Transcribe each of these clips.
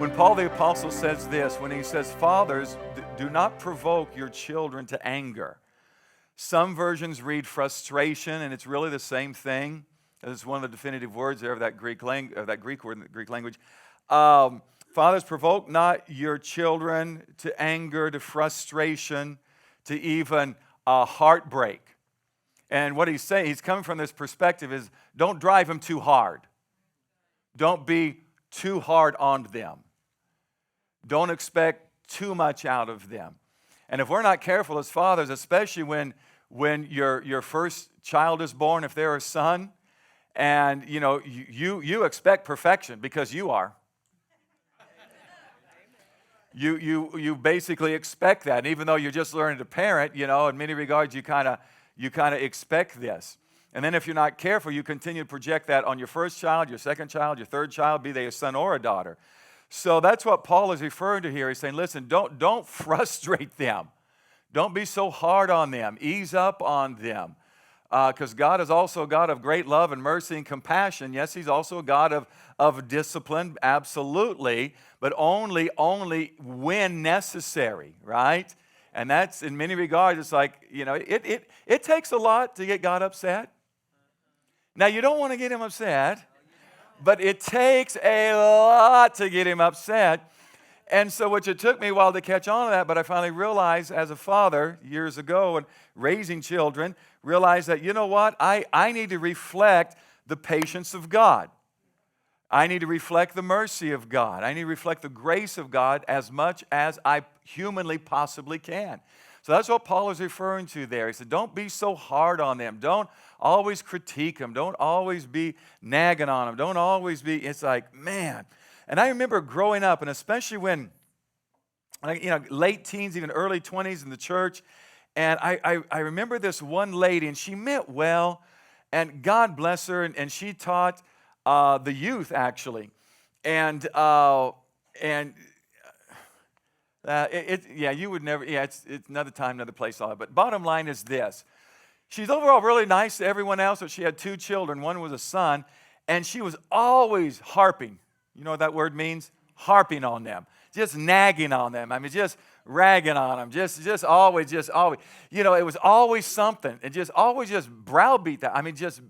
When Paul the Apostle says this, when he says, fathers, do not provoke your children to anger. Some versions read frustration, and it's really the same thing. It's one of the definitive words there of that Greek word in the Greek language. Fathers, provoke not your children to anger, to frustration, to even heartbreak. And what he's saying, he's coming from this perspective is, don't drive them too hard. Don't be too hard on them. Don't expect too much out of them. And if we're not careful as fathers, especially when your first child is born, if they're a son, and you expect perfection because you are. You basically expect that. And even though you're just learning to parent, in many regards you kind of expect this. And then if you're not careful, you continue to project that on your first child, your second child, your third child, be they a son or a daughter. So that's what Paul is referring to here. He's saying, listen, don't frustrate them. Don't be so hard on them. Ease up on them. Because God is also a God of great love and mercy and compassion. Yes, He's also a God of discipline, absolutely, but only when necessary, right? And that's, in many regards, it's like, it takes a lot to get God upset. Now, you don't want to get Him upset, but it takes a lot to get Him upset. And so which it took me a while to catch on to that, but I finally realized as a father years ago and raising children, realized that, you know what, I need to reflect the patience of God. I need to reflect the mercy of God. I need to reflect the grace of God as much as I humanly possibly can. So that's what Paul is referring to there. He said, don't be so hard on them. Don't always critique them. Don't always be nagging on them. Don't always be, it's like, man. And I remember growing up, and especially when, late teens, even early 20s in the church, and I remember this one lady, and she meant well, and God bless her, and she taught the youth, actually. And you would never, it's another time, another place, all that. But bottom line is this. She's overall really nice to everyone else, but she had two children. One was a son, and she was always harping. You know what that word means? Harping on them. Just nagging on them. I mean, just ragging on them. Just always. It was always something. And just always just browbeat that. I mean, just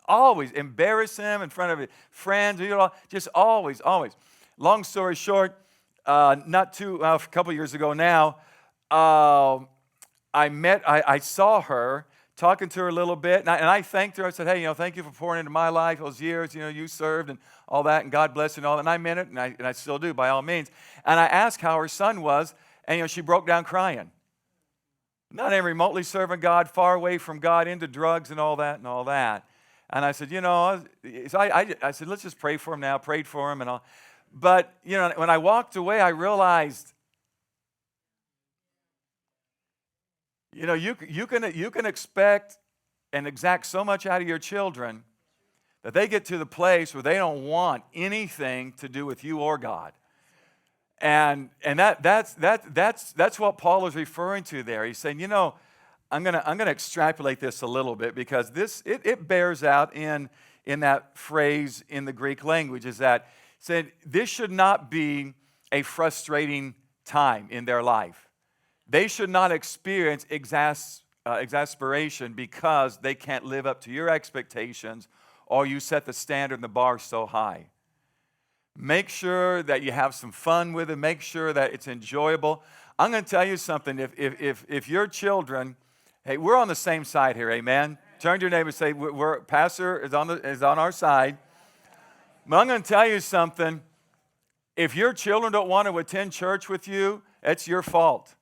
always embarrass him in front of his friends. Just always. Long story short, a couple years ago now, I saw her, talking to her a little bit, and I thanked her. I said, hey, thank you for pouring into my life those years, you served and all that, and God bless you and all that. And I meant it, and I still do, by all means. And I asked how her son was, and she broke down crying. Not even remotely serving God, far away from God, into drugs and all that. And I said, so I said, let's just pray for him now. Prayed for him and all. But, when I walked away, I realized, you can expect and exact so much out of your children that they get to the place where they don't want anything to do with you or God. And that's what Paul is referring to there. He's saying, I'm gonna extrapolate this a little bit, because it bears out in that phrase in the Greek language, is that said this should not be a frustrating time in their life. They should not experience exasperation because they can't live up to your expectations, or you set the standard and the bar so high. Make sure that you have some fun with it. Make sure that it's enjoyable. I'm going to tell you something. If your children, hey, we're on the same side here, amen? Turn to your neighbor and say, Pastor is on our side. But I'm going to tell you something. If your children don't want to attend church with you, it's your fault.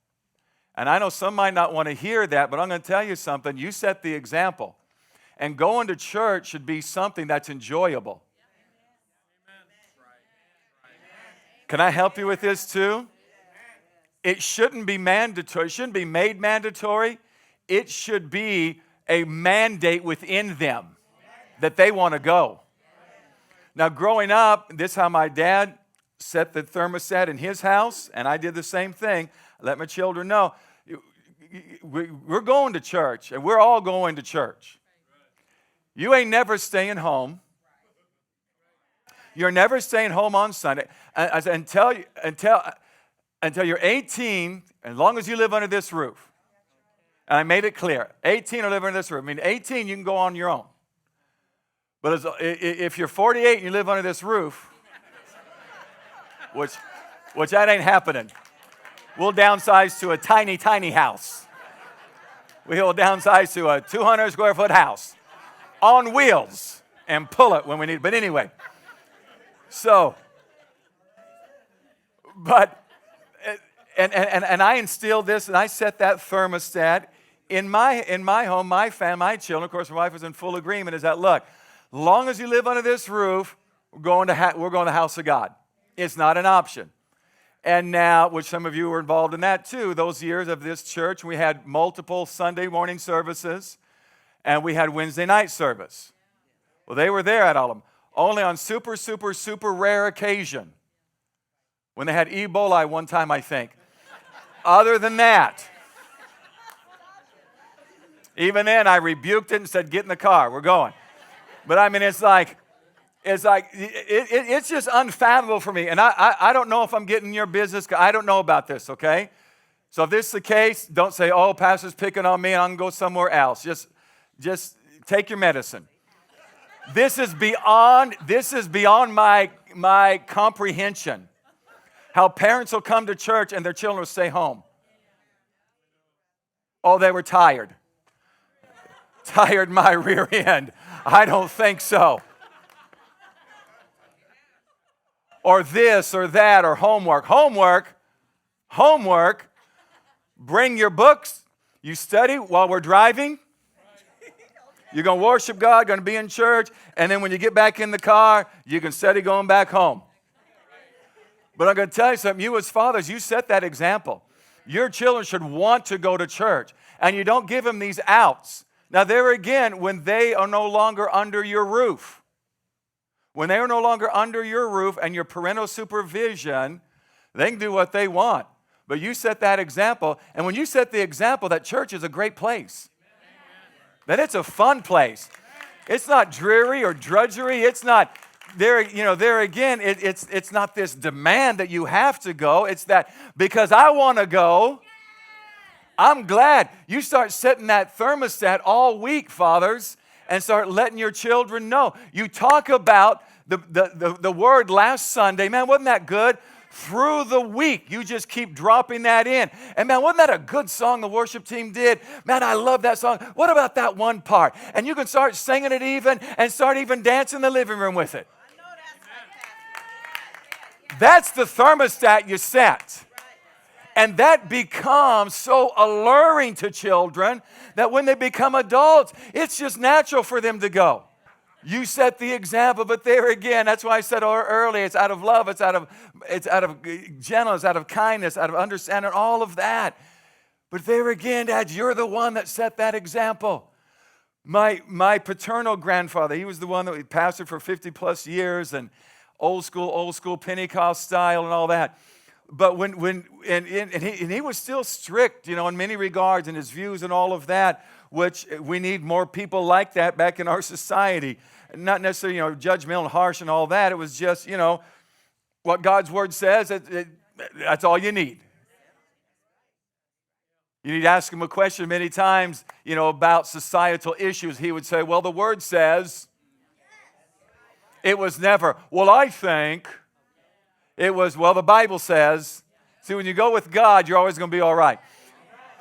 And I know some might not want to hear that, but I'm going to tell you something. You set the example. And going to church should be something that's enjoyable. Can I help you with this too? It shouldn't be mandatory. It shouldn't be made mandatory. It should be a mandate within them that they want to go. Now, growing up, this is how my dad set the thermostat in his house, and I did the same thing. I let my children know, we're going to church, and we're all going to church. You ain't never staying home. You're never staying home on Sunday until you're 18, as long as you live under this roof. And I made it clear, 18 or live under this roof. I mean, 18, you can go on your own. But if you're 48 and you live under this roof, which that ain't happening, we'll downsize to a tiny, tiny house. We'll downsize to a 200 square foot house on wheels and pull it when we need it. But anyway, and I instilled this, and I set that thermostat in my home, my family, my children. Of course, my wife was in full agreement. Is that, look, as long as you live under this roof, we're going to the house of God. It's not an option. And now, which some of you were involved in that too, those years of this church, we had multiple Sunday morning services, and we had Wednesday night service. Well, they were there at all of them. Only on super, super, super rare occasion, when they had Ebola one time, I think. Other than that, even then, I rebuked it and said, get in the car, we're going. But I mean, it's just unfathomable for me. And I don't know if I'm getting in your business. I don't know about this, okay? So if this is the case, don't say, oh, pastor's picking on me and I'm going to go somewhere else. Just take your medicine. This is beyond my comprehension. How parents will come to church and their children will stay home. Oh, they were tired. Tired my rear end. I don't think so. Or this or that or homework. Homework. Bring your books. You study while we're driving. You're going to worship God, going to be in church, and then when you get back in the car, you can study going back home. But I'm going to tell you something. You as fathers, you set that example. Your children should want to go to church, and you don't give them these outs. Now, there again, when they are no longer under your roof, when they are no longer under your roof and your parental supervision, they can do what they want. But you set that example, and when you set the example that church is a great place, that it's a fun place. It's not dreary or drudgery. It's not there again, it's not this demand that you have to go. It's that because I want to go, I'm glad. You start setting that thermostat all week, fathers, and start letting your children know. You talk about the word last Sunday. Man, wasn't that good? Through the week, you just keep dropping that in. And man, wasn't that a good song the worship team did? Man, I love that song. What about that one part? And you can start singing it even and start even dancing in the living room with it. That's the thermostat you set. And that becomes so alluring to children that when they become adults, it's just natural for them to go. You set the example, but there again, that's why I said earlier, it's out of love, it's out of gentleness, out of kindness, out of understanding, all of that. But there again, Dad, you're the one that set that example. My paternal grandfather, he was the one that we pastored for 50 plus years, and old school Pentecost style and all that. But he was still strict, in many regards, in his views and all of that, which we need more people like that back in our society. Not necessarily, judgmental and harsh and all that. It was just, what God's word says, that's all you need. You need to ask him a question many times, about societal issues. He would say, well, the word says. It was never, well, I think. It was, well, the Bible says. See, when you go with God, you're always going to be all right.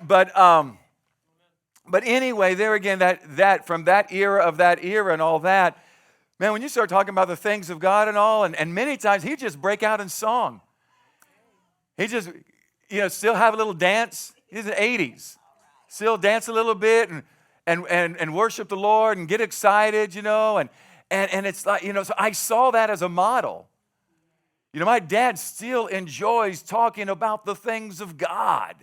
But anyway, there again, that from that era and all that, man, when you start talking about the things of God and all, and many times he'd just break out in song. He just, still have a little dance. He's in the 80s. Still dance a little bit and worship the Lord and get excited, and it's like, so I saw that as a model. My dad still enjoys talking about the things of God.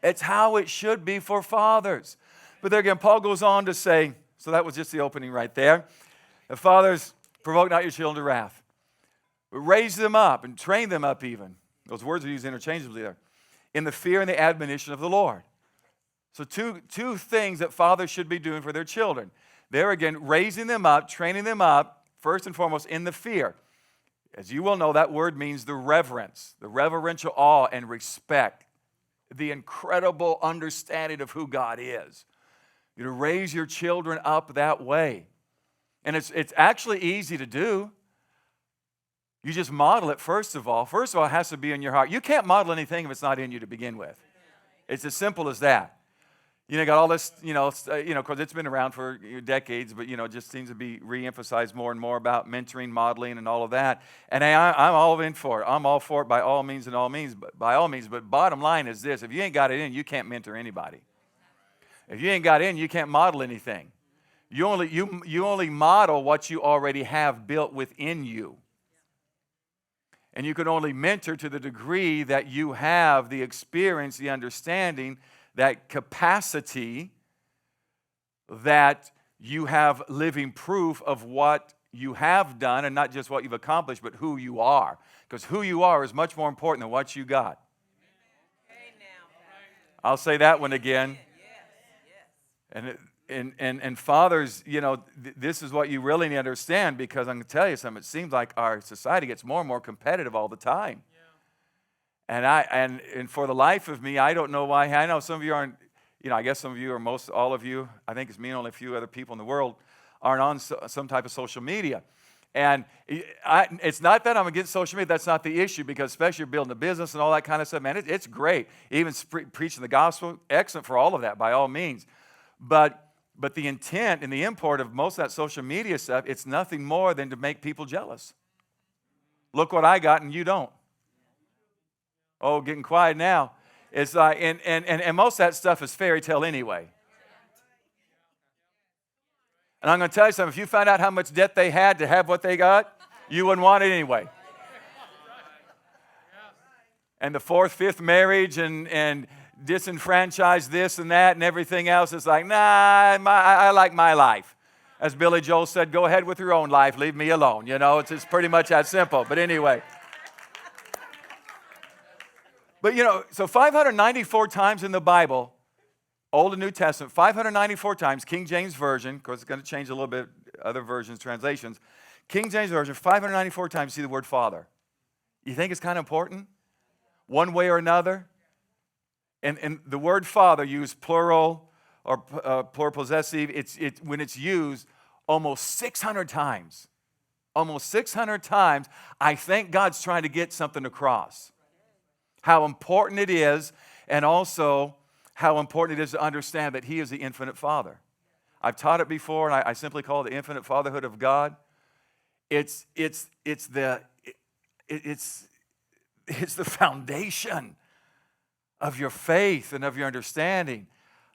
It's how it should be for fathers. But there again, Paul goes on to say, so that was just the opening right there. The fathers, provoke not your children to wrath, but raise them up and train them up even. Those words are used interchangeably there. In the fear and the admonition of the Lord. So two things that fathers should be doing for their children. There again, raising them up, training them up, first and foremost, in the fear. As you will know, that word means the reverence, the reverential awe and respect, the incredible understanding of who God is. You to raise your children up that way. And it's actually easy to do. You just model it first of all. First of all, it has to be in your heart. You can't model anything if it's not in you to begin with. It's as simple as that. You know, got all this, because it's been around for decades, but, it just seems to be re-emphasized more and more about mentoring, modeling, and all of that. And hey, I'm all in for it. I'm all for it by all means and all means, by all means. But bottom line is this: if you ain't got it in, you can't mentor anybody. If you ain't got it in, you can't model anything. You only model what you already have built within you. And you can only mentor to the degree that you have the experience, the understanding, that capacity, that you have living proof of what you have done, and not just what you've accomplished, but who you are. Because who you are is much more important than what you got. I'll say that one again. And fathers, this is what you really need to understand, because I'm going to tell you something. It seems like our society gets more and more competitive all the time. And for the life of me, I don't know why. I know some of you aren't, I guess some of you, or most all of you, I think it's me and only a few other people in the world, aren't on some type of social media. And it's not that I'm against social media. That's not the issue, because especially you're building a business and all that kind of stuff, man, it's great. Even preaching the gospel, excellent for all of that, by all means. But the intent and the import of most of that social media stuff, it's nothing more than to make people jealous. Look what I got and you don't. Oh, getting quiet now. It's like, and most of that stuff is fairy tale anyway. And I'm going to tell you something. If you found out how much debt they had to have what they got, you wouldn't want it anyway. And the fourth, fifth marriage and disenfranchise this and that and everything else, is like, nah, I like my life. As Billy Joel said, go ahead with your own life, leave me alone. It's pretty much that simple. But anyway. But, so 594 times in the Bible, Old and New Testament, 594 times, King James Version, of course it's going to change a little bit, other versions, translations. King James Version, 594 times see the word Father. You think it's kind of important? One way or another? And the word Father, used plural or plural possessive, when it's used almost 600 times. Almost 600 times, I think God's trying to get something across. How important it is, and also how important it is to understand that He is the infinite Father. I've taught it before, and I simply call it the infinite fatherhood of God. It's the foundation of your faith and of your understanding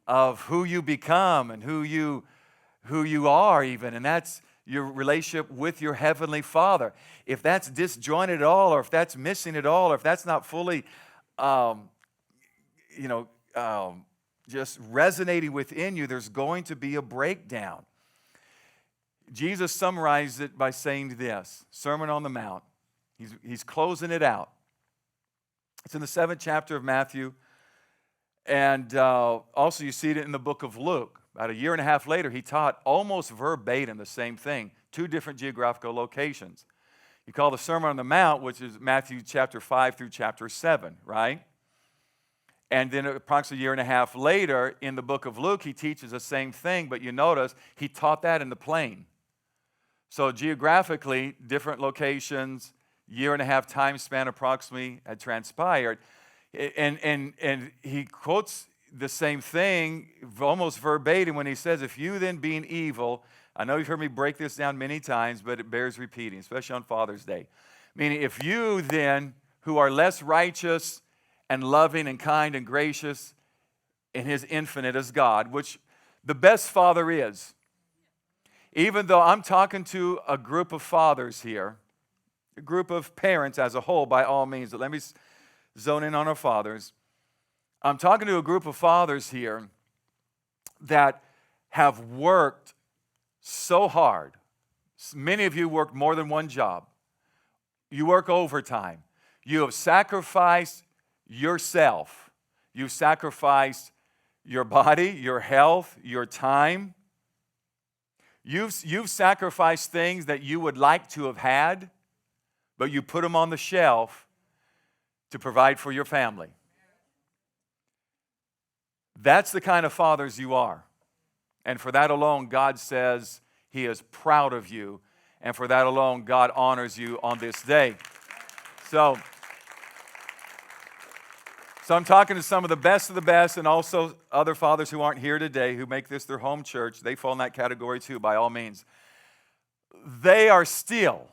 of who you become and who you are even, and that's your relationship with your Heavenly Father. If that's disjointed at all, or if that's missing at all, or if that's not fully, just resonating within you, there's going to be a breakdown. Jesus summarized it by saying this, Sermon on the Mount. He's closing it out. It's in the 7th chapter of Matthew, and also you see it in the book of Luke. About a year and a half later, he taught almost verbatim the same thing, 2 different geographical locations. You call the Sermon on the Mount, which is Matthew chapter 5 through chapter 7, right? And then approximately a year and a half later, in the book of Luke, he teaches the same thing, but you notice he taught that in the plain. So geographically, different locations, year and a half time span approximately had transpired. And he quotes the same thing almost verbatim when he says, if you then being evil, I know you've heard me break this down many times, but it bears repeating, especially on Father's Day. Meaning, if you then, who are less righteous and loving and kind and gracious in His infinite as God, which the best Father is, even though I'm talking to a group of fathers here, a group of parents as a whole by all means, but let me zone in on our fathers. I'm talking to a group of fathers here that have worked so hard. Many of you work more than one job. You work overtime. You have sacrificed yourself. You've sacrificed your body, your health, your time. You've sacrificed things that you would like to have had, but you put them on the shelf to provide for your family. That's the kind of fathers you are. And for that alone, God says He is proud of you. And for that alone, God honors you on this day. So I'm talking to some of the best, and also other fathers who aren't here today who make this their home church. They fall in that category too, by all means. They are still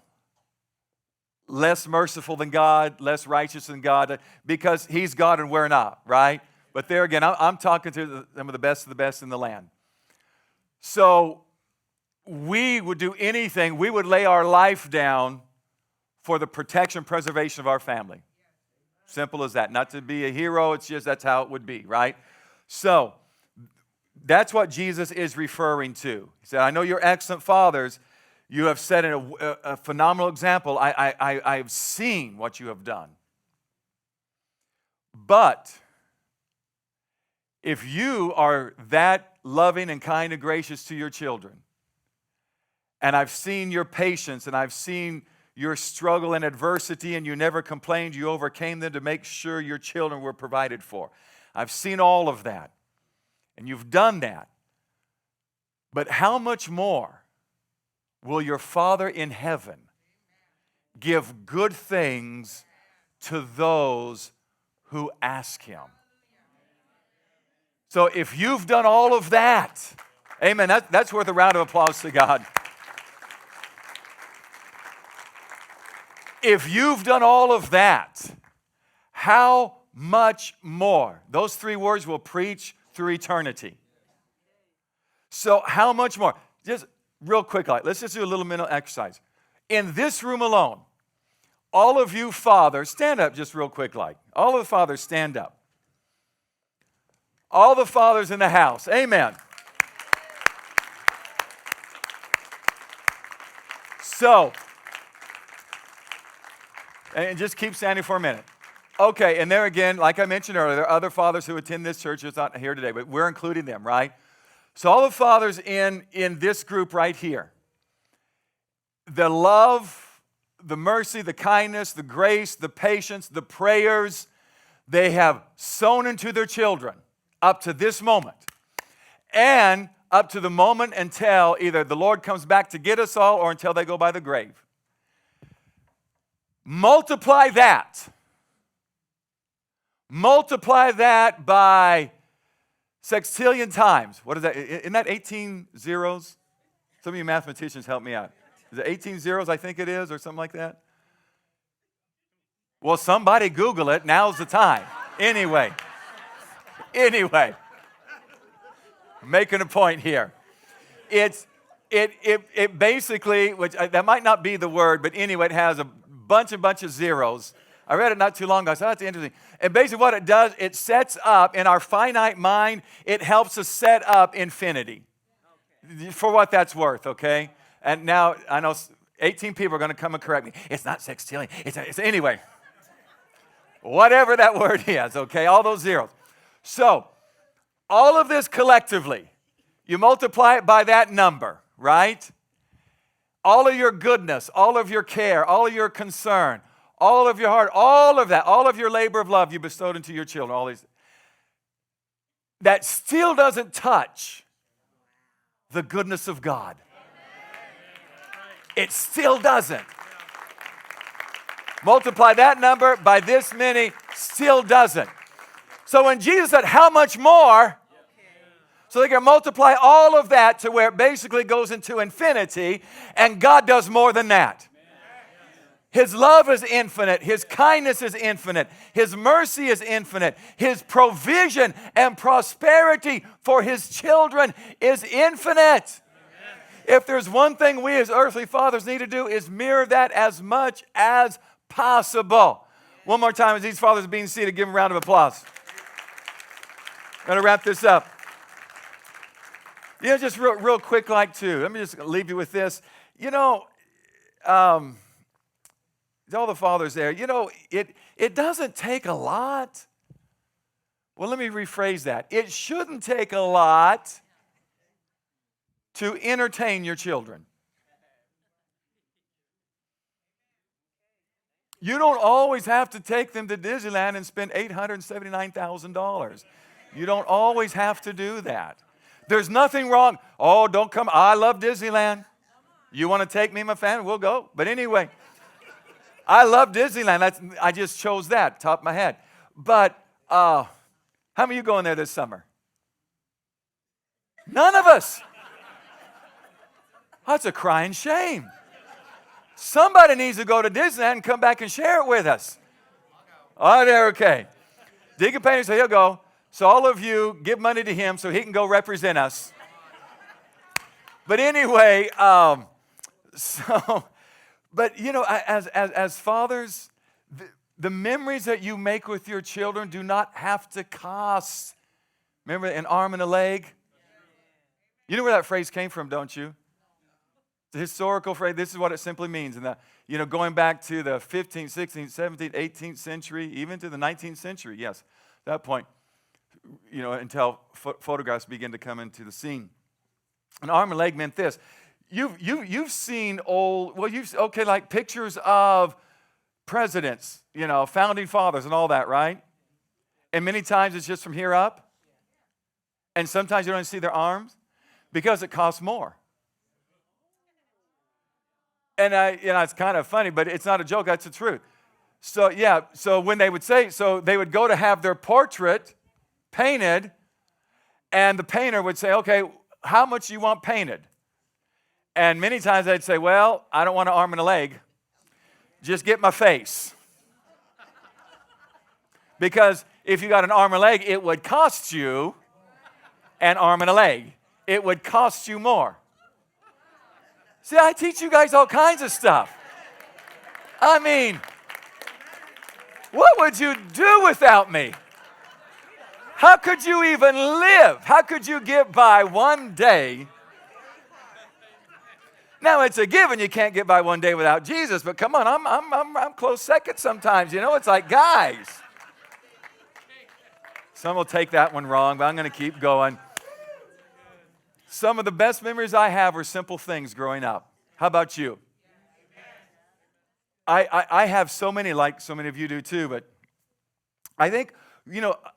less merciful than God, less righteous than God, because He's God and we're not, right? But there again, I'm talking to some of the best in the land. So we would do anything, we would lay our life down for the protection and preservation of our family. Simple as that. Not to be a hero, it's just that's how it would be, right? So that's what Jesus is referring to. He said, I know you're excellent fathers. You have set a phenomenal example. I've seen what you have done. But if you are that loving and kind and gracious to your children, and I've seen your patience, and I've seen your struggle and adversity, and you never complained, you overcame them to make sure your children were provided for. I've seen all of that, and you've done that. But how much more will your Father in heaven give good things to those who ask Him? So if you've done all of that, amen, that's worth a round of applause to God. If you've done all of that, how much more? Those three words will preach through eternity. So how much more? Just real quick, let's just do a little mental exercise. In this room alone, all of you fathers, stand up just real quick like. All of the fathers, stand up. All the fathers in the house, amen. So, and just keep standing for a minute. Okay, and there again, like I mentioned earlier, there are other fathers who attend this church who's not here today, but we're including them, right? So all the fathers in this group right here, the love, the mercy, the kindness, the grace, the patience, the prayers they have sown into their children up to this moment, and up to the moment until either the Lord comes back to get us all or until they go by the grave. Multiply that. Multiply that by sextillion times. What is that? Isn't that 18 zeros? Some of you mathematicians help me out. Is it 18 zeros, I think it is, or something like that? Well, somebody Google it. Now's the time. Anyway, I'm making a point here. It basically, which that might not be the word, but anyway, it has a bunch of zeros. I read it not too long ago. I thought that's interesting. And basically what it does, it sets up, in our finite mind, it helps us set up infinity. For what that's worth, okay? And now, I know 18 people are going to come and correct me. It's not sextillion. It's anyway. Whatever that word is, okay? All those zeros. So, all of this collectively, you multiply it by that number, right? All of your goodness, all of your care, all of your concern, all of your heart, all of that, all of your labor of love you bestowed into your children, all these. That still doesn't touch the goodness of God. It still doesn't. Multiply that number by this many, still doesn't. So when Jesus said, how much more? So they can multiply all of that to where it basically goes into infinity, and God does more than that. His love is infinite. His kindness is infinite. His mercy is infinite. His provision and prosperity for His children is infinite. If there's one thing we as earthly fathers need to do is mirror that as much as possible. One more time as these fathers are being seated, give them a round of applause. I'm going to wrap this up. Just real quick like too. Let me just leave you with this. All the fathers there, it doesn't take a lot. Well, let me rephrase that. It shouldn't take a lot to entertain your children. You don't always have to take them to Disneyland and spend $879,000. You don't always have to do that. There's nothing wrong. Oh, don't come. I love Disneyland. You want to take me and my family? We'll go. But anyway, I love Disneyland. I just chose that, top of my head. But how many of you going there this summer? None of us. That's a crying shame. Somebody needs to go to Disneyland and come back and share it with us. Oh, there, okay. Deacon Payne said he'll go. So all of you give money to him so he can go represent us. But anyway, but you know, as fathers, the memories that you make with your children do not have to cost. Remember an arm and a leg? You know where that phrase came from, don't you? The historical phrase, this is what it simply means. And going back to the 15th, 16th, 17th, 18th century, even to the 19th century, yes, at that point, until photographs begin to come into the scene. An arm and leg meant this. You've seen like pictures of presidents, founding fathers and all that, right? And many times it's just from here up. And sometimes you don't even see their arms because it costs more. And it's kind of funny, but it's not a joke, that's the truth. So when they would they would go to have their portrait painted, and the painter would say, okay, how much do you want painted? And many times they'd say, well, I don't want an arm and a leg. Just get my face. Because if you got an arm and a leg, it would cost you an arm and a leg. It would cost you more. See, I teach you guys all kinds of stuff. I mean, what would you do without me? How could you even live? How could you get by one day? Now, it's a given you can't get by one day without Jesus, but come on, I'm close second sometimes. It's like, guys. Some will take that one wrong, but I'm going to keep going. Some of the best memories I have were simple things growing up. How about you? I have so many, like so many of you do too, but I think,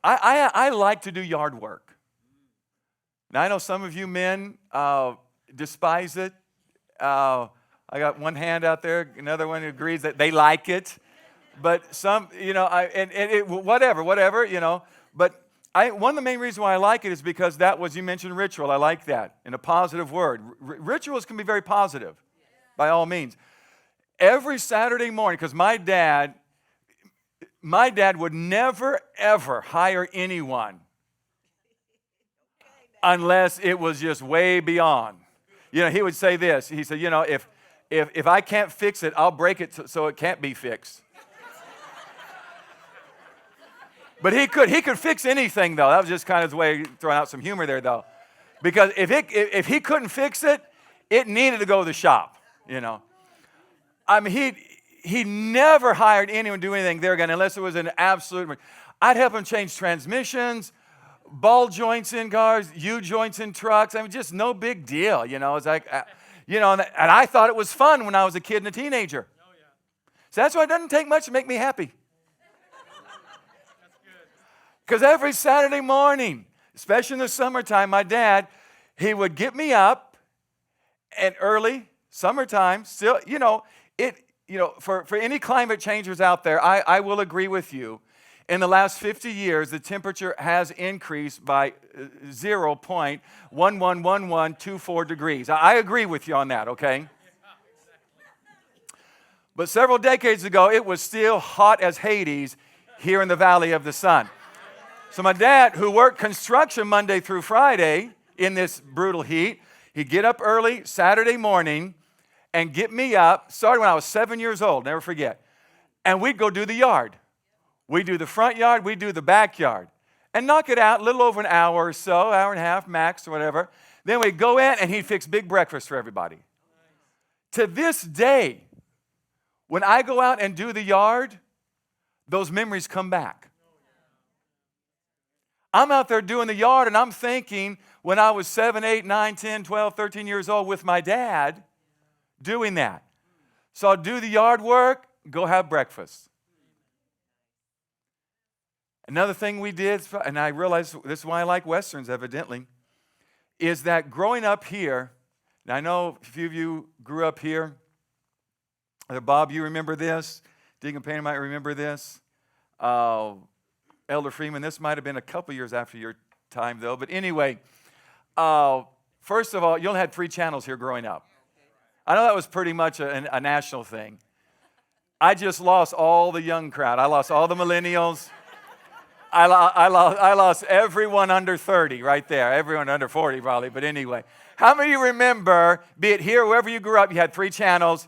I like to do yard work. Now, I know some of you men despise it. I got one hand out there, another one who agrees that they like it. But some, whatever, But one of the main reasons why I like it is because that was, you mentioned ritual. I like that in a positive word. Rituals can be very positive, by all means. Every Saturday morning, because my dad would never, ever hire anyone unless it was just way beyond. He would say this. He said, if I can't fix it, I'll break it so it can't be fixed. But he could fix anything, though. That was just kind of his way of throwing out some humor there, though. Because if he couldn't fix it, it needed to go to the shop, I mean, he never hired anyone to do anything there again unless it was an absolute. I'd help him change transmissions, ball joints in cars, U-joints in trucks. I mean, just no big deal, It's like, and I thought it was fun when I was a kid and a teenager. Oh, yeah. So that's why it doesn't take much to make me happy. Because every Saturday morning, especially in the summertime, my dad, he would get me up and early, summertime, still, for any climate changers out there, I will agree with you. In the last 50 years, the temperature has increased by 0.111124 degrees. I agree with you on that, okay? But several decades ago, it was still hot as Hades here in the Valley of the Sun. So my dad, who worked construction Monday through Friday in this brutal heat, he'd get up early Saturday morning and get me up, started when I was 7 years old, never forget. And we'd go do the yard. We'd do the front yard, we'd do the backyard. And knock it out, a little over an hour or so, hour and a half max or whatever. Then we'd go in and he'd fix big breakfast for everybody. To this day, when I go out and do the yard, those memories come back. I'm out there doing the yard and I'm thinking when I was 7, 8, 9, 10, 12, 13 years old with my dad doing that. So I'll do the yard work Go have breakfast. Another thing we did, and I realized this is why I like Westerns, evidently, is that growing up here, and I know a few of you grew up here. Bob, you remember this. Deacon Payne might remember this. Elder Freeman, this might have been a couple years after your time, though. But anyway, first of all, you only had 3 channels here growing up. I know that was pretty much a national thing. I just lost all the young crowd. I lost all the millennials. I lost everyone under 30 right there. Everyone under 40 probably. But anyway, how many of you remember, be it here, wherever you grew up, you had 3 channels,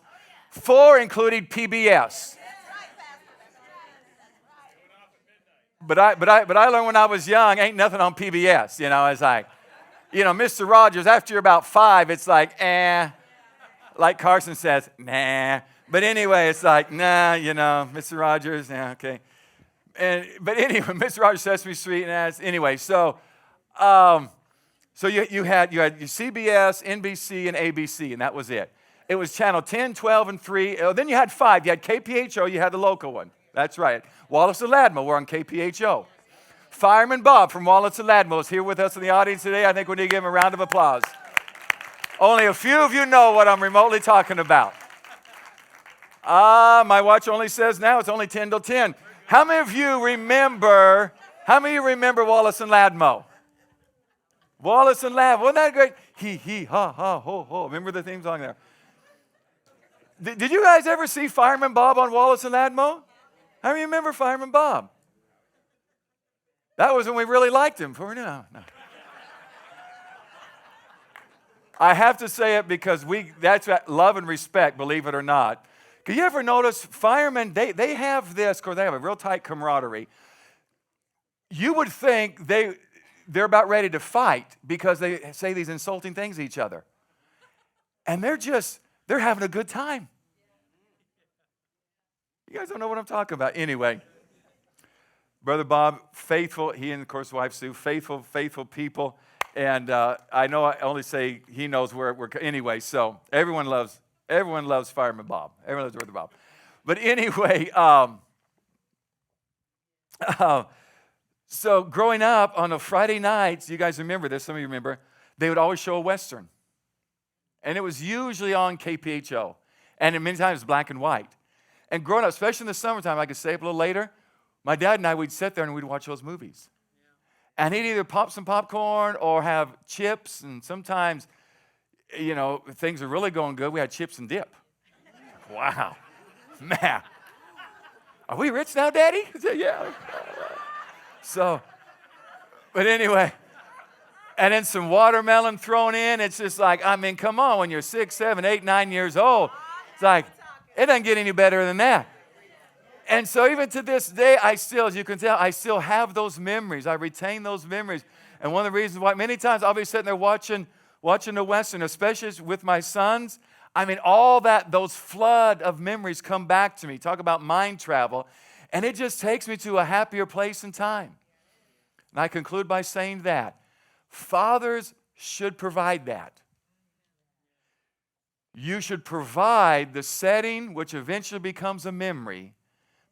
4 included PBS. But I learned when I was young, ain't nothing on PBS. You know, it's like, Mr. Rogers, after you're about 5, it's like, like Carson says, nah. But anyway, it's like, nah, Mr. Rogers, yeah, okay. But anyway, Mr. Rogers, Sesame Street, and anyway, so you had your CBS, NBC, and ABC, and that was it. It was channel 10, 12, and 3. Then you had 5. You had KPHO, you had the local one. That's right. Wallace and Ladmo were on KPHO. Fireman Bob from Wallace and Ladmo is here with us in the audience today. I think we need to give him a round of applause. Only a few of you know what I'm remotely talking about. My watch only says now it's only 10 till 10. How many of you remember Wallace and Ladmo? Wallace and Ladmo. Wasn't that great? He, ha, ha, ho, ho. Remember the theme song there? Did you guys ever see Fireman Bob on Wallace and Ladmo? How many remember Fireman Bob? That was when we really liked him. No. I have to say it because that's love and respect, believe it or not. Can you ever notice firemen, they have this, of course, they have a real tight camaraderie. You would think they're about ready to fight because they say these insulting things to each other. And they're having a good time. You guys don't know what I'm talking about. Anyway, Brother Bob, faithful, he and, of course, wife Sue, faithful people. And I know I only say he knows where we're, anyway, so everyone loves Fireman Bob. Everyone loves Brother Bob. But anyway, so growing up on a Friday nights, you guys remember this, some of you remember, they would always show a Western. And it was usually on KPHO. And many times black and white. And growing up, especially in the summertime, I could stay up a little later, my dad and I, we'd sit there and we'd watch those movies. And he'd either pop some popcorn or have chips, and sometimes, things are really going good. We had chips and dip. Wow. Man. Are we rich now, Daddy? Yeah. So, but anyway, and then some watermelon thrown in. It's just like, come on, when you're 6, 7, 8, 9 years old, it's like, it doesn't get any better than that. And so even to this day, as you can tell, I still have those memories. I retain those memories. And one of the reasons why many times I'll be sitting there watching the Western, especially with my sons. Those flood of memories come back to me. Talk about mind travel. And it just takes me to a happier place and time. And I conclude by saying that fathers should provide that. You should provide the setting which eventually becomes a memory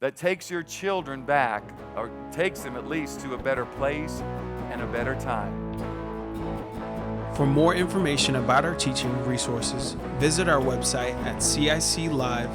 that takes your children back, or takes them at least to a better place and a better time. For more information about our teaching resources, visit our website at ciclive.com.